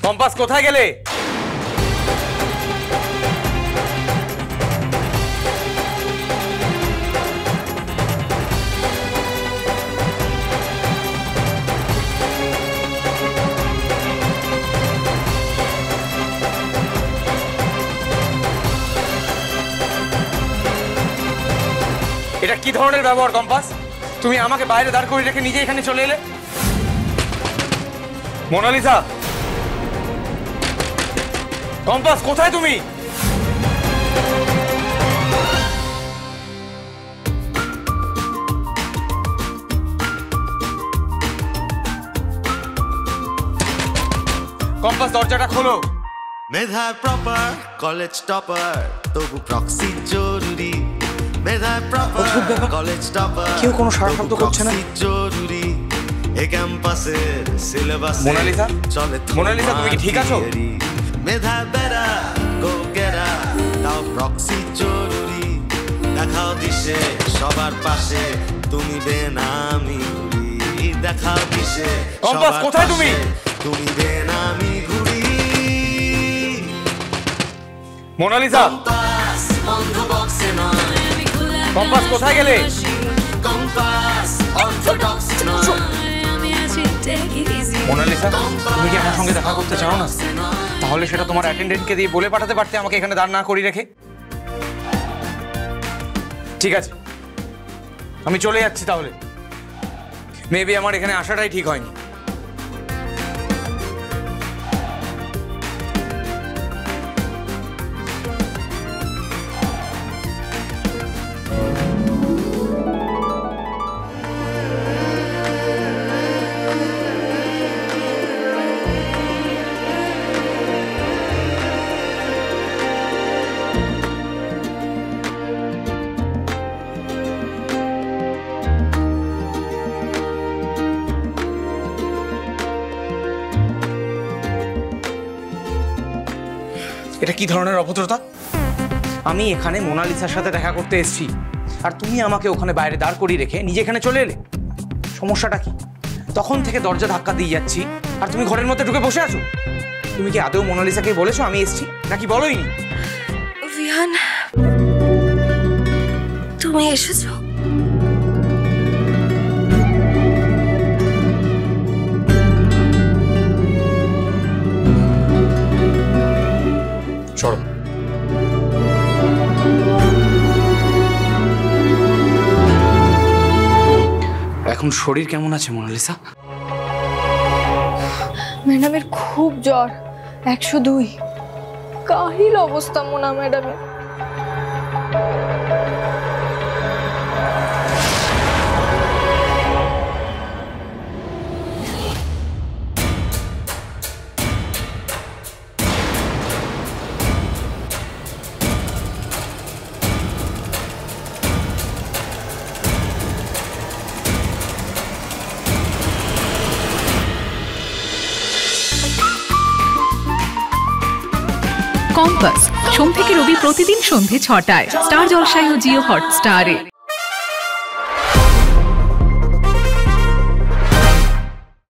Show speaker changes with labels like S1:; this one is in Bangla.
S1: কম্পাস কোথায় গেলে? এটা কি ধরনের ব্যবহার কম্পাস? তুমি আমাকে বাইরে দাঁড় করে রেখে নিজে এখানে চলে এলে। মোনালিসা, কম্পাস কোথায় তুমি? কম্পাস দরজাটা খোলো।
S2: মেধা প্রপার, কলেজ টপার, তবু প্রক্সি জরুরি। মেধা প্রপার, কলেজ টপার,
S1: কেউ কোনো সাড়া শব্দ করছে না।
S2: জরুরি এই ক্যাম্পাসের সিলেবাস।
S1: মোনালিসা, মোনালিসা তুমি কি ঠিক আছো?
S2: মেধা বেরা গো গেরা, তাও প্রক্সি জরুরি। দেখাও দিশে সবার পাশে, তুমি বেনামি ঘুরি। দেখাও দিশে
S1: কম্পাস কোথায় তুমি?
S2: তুমি বেনামি ঘুরি।
S1: মোনালিসা, কম্পাস কোথায় গেলে? মোনালিসা, তুমি কি আমার সঙ্গে দেখা করতে চাও না? তাহলে সেটা তোমার অ্যাটেন্ডেন্টকে দিয়ে বলে পাঠাতে পারতে আমাকে এখানে দাঁড় না করিয়ে রেখে। ঠিক আছে, আমি চলে যাচ্ছি তাহলে। মেবি আমার এখানে আসাটাই ঠিক হয়নি। এটা কি ধরনের অভদ্রতা? আমি এখানে মোনালিসার সাথে দেখা করতে এসেছি, আর তুমি আমাকে ওখানে বাইরে দাঁড় করিয়ে রেখে নিজে এখানে চলে এলে। সমস্যাটা কি? তখন থেকে দরজা ধাক্কা দিয়ে যাচ্ছি আর তুমি ঘরের মধ্যে ঢুকে বসে আছো। তুমি কি আদৌ মোনালিসাকে বলেছো আমি এসেছি, নাকি বলোই নি?
S3: ভিহান, তুমি এসেছো?
S1: চলো। এখন শরীর কেমন আছে মোনালিসা?
S3: ম্যাডামের খুব জ্বর, 102। কাহিল অবস্থা মোনা ম্যাডামের।
S4: কম্পাস সোম থেকে রবি প্রতিদিন সন্ধে 6টায় স্টার জলসায় ও জিও হটস্টারে।